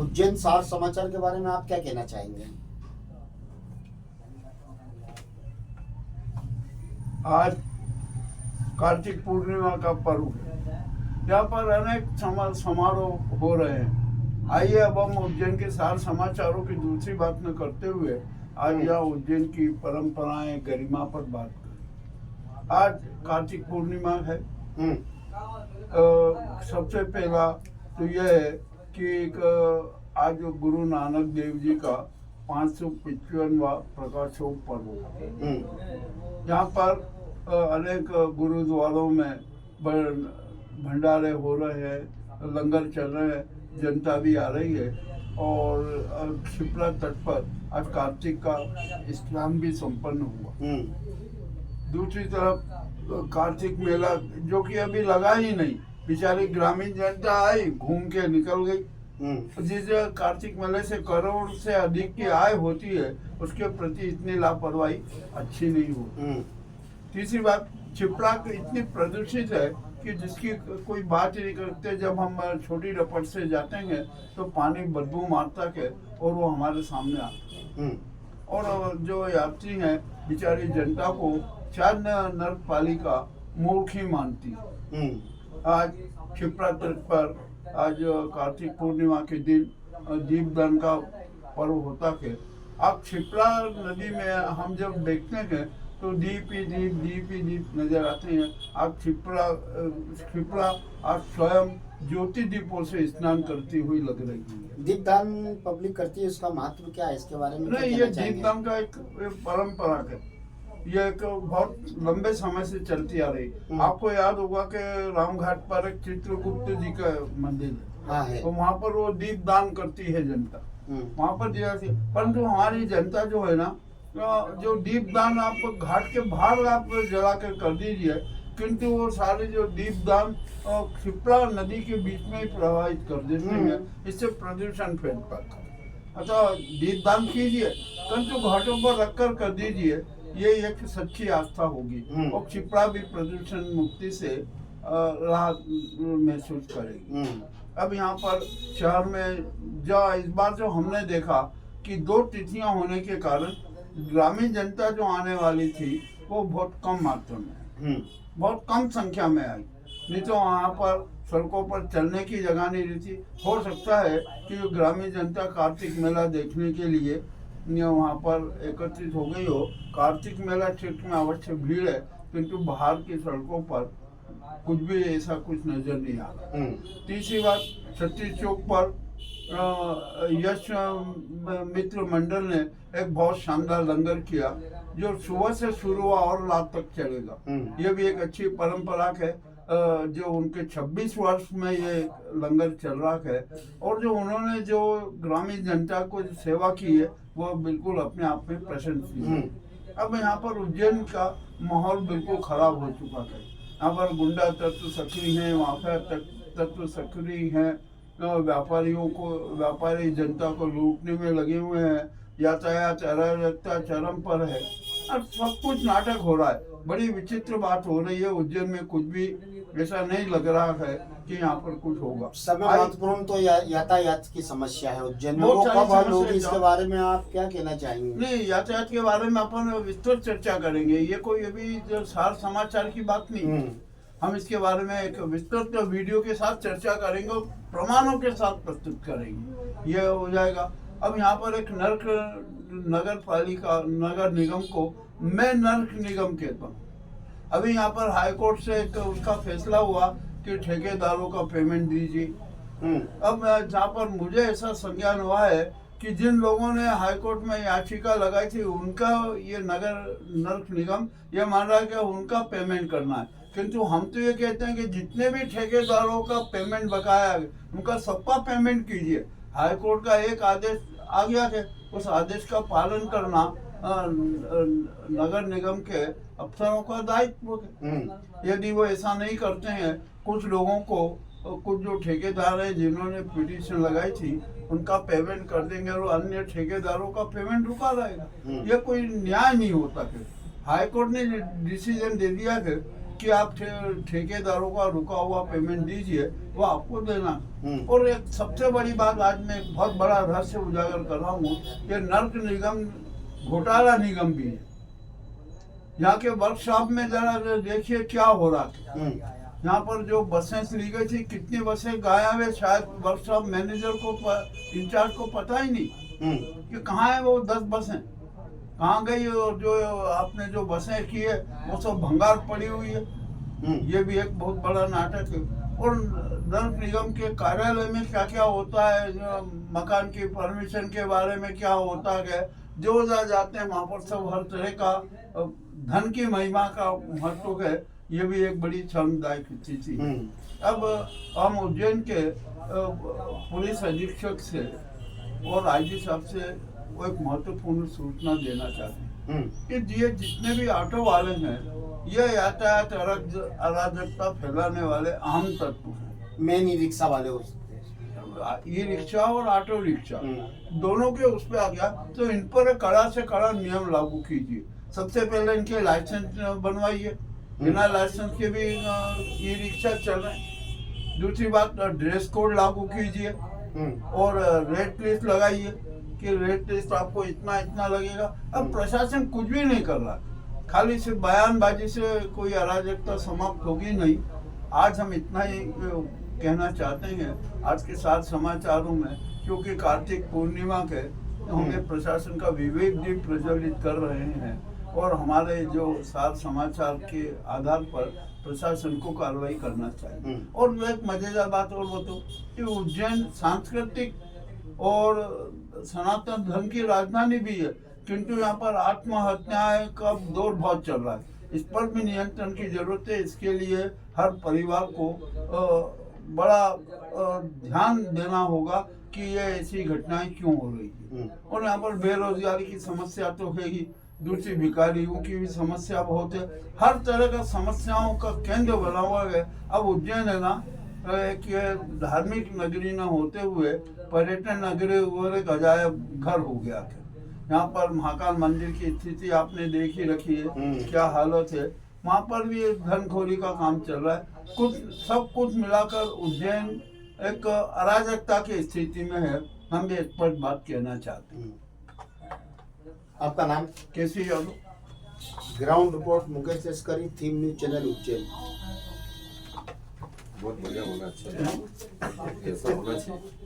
उज्जैन सार समाचार के बारे में आप क्या कहना चाहेंगे? आज कार्तिक पूर्णिमा का पर्व है। यहाँ पर अनेक समारोह हो रहे हैं। आइए अब हम उज्जैन के सार समाचारों की दूसरी बात न करते हुए आज यहाँ उज्जैन की परंपराएं गरिमा पर बात करें। आज कार्तिक पूर्णिमा है। सबसे पहला तो यह है कि आज गुरु नानक देव जी का 555वां प्रकाशोत्सव पर्व है। यहाँ पर अनेक गुरुद्वारों में भंडारे हो रहे हैं, लंगर चल रहे हैं, जनता भी आ रही है और क्षिप्रा तट पर आज कार्तिक का स्नान भी संपन्न हुआ। दूसरी तरफ कार्तिक मेला जो कि अभी लगा ही नहीं, बेचारी ग्रामीण जनता आई, घूम के निकल गई। जिस कार्तिक मेले से करोड़ से अधिक की आय होती है, उसके प्रति इतनी लापरवाही अच्छी नहीं होती। तीसरी बात, क्षिप्रा इतनी प्रदूषित है कि जिसकी कोई बात ही नहीं करते। जब हम छोटी रपट से जाते हैं तो पानी बदबू मारता है और वो हमारे सामने आता है। और जो यात्री हैं, बेचारी जनता को शायद नगर पालिका मूर्ख ही मानती। आज क्षिप्रा तट पर आज कार्तिक पूर्णिमा के दिन दीपदान का पर्व होता है। अब क्षिप्रा नदी में हम जब देखते हैं तो दीप ही दीप नजर आते हैं। अब क्षिप्रा आज स्वयं ज्योति दीपों से स्नान करती हुई लग रही है। दीपदान पब्लिक करती है, उसका महत्व क्या है, इसके बारे में नहीं, ये दीपदान का एक परंपरा है। ये एक बहुत लंबे समय से चलती आ रही। आपको याद होगा कि रामघाट पर एक चित्रगुप्त जी का मंदिर है, तो वहाँ पर वो दीपदान करती है जनता, वहाँ पर जैसे। परंतु हमारी जनता जो है ना, जो दीपदान आप घाट के बाहर आप जला कर दीजिए, किंतु वो सारे जो दीपदान क्षिप्रा नदी के बीच में ही प्रवाहित कर देते हैं। इससे प्रदूषण फैलता है। अतः दीपदान कीजिए, किंतु घाटों पर रखकर कर दीजिए, ये एक सच्ची आस्था होगी और क्षिप्रा भी प्रदूषण मुक्ति से राहत महसूस करेगी। अब यहाँ पर शहर में इस बार जो हमने देखा कि 2 तिथियां होने के कारण ग्रामीण जनता जो आने वाली थी वो बहुत कम मात्रा में, बहुत कम संख्या में आई। नहीं तो वहाँ पर सड़कों पर चलने की जगह नहीं रहती। हो सकता है कि ग्रामीण जनता कार्तिक मेला देखने के लिए वहाँ पर एकत्रित हो गई हो। कार्तिक मेला क्षेत्र में अवश्य भीड़ है, किंतु बाहर की सड़कों पर कुछ भी ऐसा कुछ नजर नहीं आ रहा। तीसरी बात, छत्तीस चौक पर यश मित्र मंडल ने एक बहुत शानदार लंगर किया, जो सुबह से शुरू हुआ और रात तक चलेगा। ये भी एक अच्छी परंपरा है। जो उनके 26 वर्ष में ये लंगर चल रहा है और जो उन्होंने जो ग्रामीण जनता को सेवा की है वो बिल्कुल अपने आप में प्रशंसनीय है। अब यहाँ पर उज्जैन का माहौल बिल्कुल खराब हो चुका है। यहाँ पर गुंडा तत्व सक्रिय हैं, माफिया तत्व सक्रिय हैं, व्यापारी जनता को लूटने में लगे हुए हैं, यातायात अराजकता चरम पर है और सब कुछ नाटक हो रहा है। बड़ी विचित्र बात हो रही है। उज्जैन में कुछ भी ऐसा नहीं लग रहा है कि यहाँ पर कुछ होगा। सबसे महत्वपूर्ण तो यातायात की समस्या है उज्जैन में, वो कब हल होगी, इसके बारे में आप क्या कहना चाहेंगे? नहीं, यातायात के बारे में अपन विस्तृत चर्चा करेंगे। ये कोई अभी जो सार समाचार की बात नहीं। हम इसके बारे में एक विस्तृत वीडियो के साथ चर्चा करेंगे, प्रमाणों के साथ प्रस्तुत करेंगे, ये हो जाएगा। अब यहाँ पर एक नगर पालिका नगर निगम को मैं नर्क निगम कहता हूँ। अभी यहाँ पर हाई कोर्ट से एक उसका फैसला हुआ कि ठेकेदारों का पेमेंट दीजिए। अब जहाँ पर मुझे ऐसा संज्ञान हुआ है कि जिन लोगों ने हाई कोर्ट में याचिका लगाई थी, उनका ये नर्क निगम ये मान रहा है कि उनका पेमेंट करना है, किंतु हम तो ये कहते हैं कि जितने भी ठेकेदारों का पेमेंट बकाया है उनका सबका पेमेंट कीजिए। हाई कोर्ट का एक आदेश आ गया है, उस आदेश का पालन करना नगर निगम के अफसरों का दायित्व है। यदि वो ऐसा नहीं करते हैं, कुछ लोगों को, कुछ जो ठेकेदार है जिन्होंने पिटीशन लगाई थी उनका पेमेंट कर देंगे और अन्य ठेकेदारों का पेमेंट रुका रहेगा, ये कोई न्याय नहीं होता है। हाई कोर्ट ने डिसीजन दे दिया है कि आप ठेकेदारों का रुका हुआ पेमेंट दीजिए, वो आपको देना। और एक सबसे बड़ी बात आज मैं बहुत बड़ा रहस्य उजागर कर रहा हूँ, ये नर्क निगम घोटाला निगम भी है। यहाँ के वर्कशॉप में जरा देखिए क्या हो रहा है। यहाँ पर जो बसें ली गई थी, कितनी बसें गायब है, शायद वर्कशॉप मैनेजर को इंचार्ज को पता ही नहीं कि कहाँ है वो 10 बसें कहाँ गई, और जो आपने जो बसें की है वो सब भंगार पड़ी हुई है। ये भी एक बहुत बड़ा नाटक है। और नगर निगम के कार्यालय में क्या क्या होता है, जो मकान की परमिशन के बारे में क्या होता है, जो जाते हैं वहाँ पर सब हर तरह का धन की महिमा का महत्व है। ये भी एक बड़ी शर्मदायक स्थिति है। अब हम उज्जैन के पुलिस अधीक्षक से और आईजी साहब से वो एक महत्वपूर्ण सूचना देना चाहते हैं कि ये जितने भी ऑटो वाले हैं, ये यातायात अराजकता फैलाने वाले अहम तत्व हैं। मेन ई रिक्शा वाले ई रिक्शा और ऑटो रिक्शा दोनों के उस पर आ गया, तो इन पर कड़ा से कड़ा नियम लागू कीजिए। सबसे पहले इनके लाइसेंस बनवाइए, बिना लाइसेंस के भी ई रिक्शा चल रहे हैं। दूसरी बात, ड्रेस कोड लागू कीजिए और रेट लिस्ट लगाइए कि रेट लिस्ट आपको इतना इतना लगेगा। अब प्रशासन कुछ भी नहीं कर रहा, खाली सिर्फ बयानबाजी से कोई अराजकता समाप्त होगी नहीं। आज हम इतना ही कहना चाहते हैं। आज के साथ समाचारों में क्योंकि कार्तिक पूर्णिमा के हमें प्रशासन का विवेक भी प्रज्वलित कर रहे हैं, और हमारे जो साथ समाचार के आधार पर प्रशासन को कार्रवाई करना चाहिए। और एक मजेदार बात और बताऊं कि उज्जैन सांस्कृतिक और सनातन धर्म की राजधानी भी है, किंतु यहाँ पर आत्महत्याएं का दौर बहुत चल रहा है। इस पर भी नियंत्रण की जरूरत है। इसके लिए हर परिवार को बड़ा ध्यान देना होगा कि ये ऐसी घटनाएं क्यों हो रही है। और यहाँ पर बेरोजगारी की समस्या तो है ही, दूसरी भिखारियों की भी समस्या बहुत है। हर तरह का समस्याओं का केंद्र बना हुआ है। अब उज्जैन है ना कि धार्मिक नगरी न होते हुए पर्यटन नगरी और एक अजायब घर हो गया है। यहाँ पर महाकाल मंदिर की स्थिति आपने देख ही रखी है, क्या हालत है। वहाँ पर भी धनखोरी का काम चल रहा है। सब कुछ मिलाकर उज्जैन एक अराजकता की स्थिति में है। हम भी इस पर बात कहना चाहते हैं। आपका नाम? केसी यादव, ग्राउंड रिपोर्ट मुकेश लश्करी, थीम न्यूज चैनल उज्जैन। बहुत बढ़िया होना चाहिए, ऐसा होना चाहिए।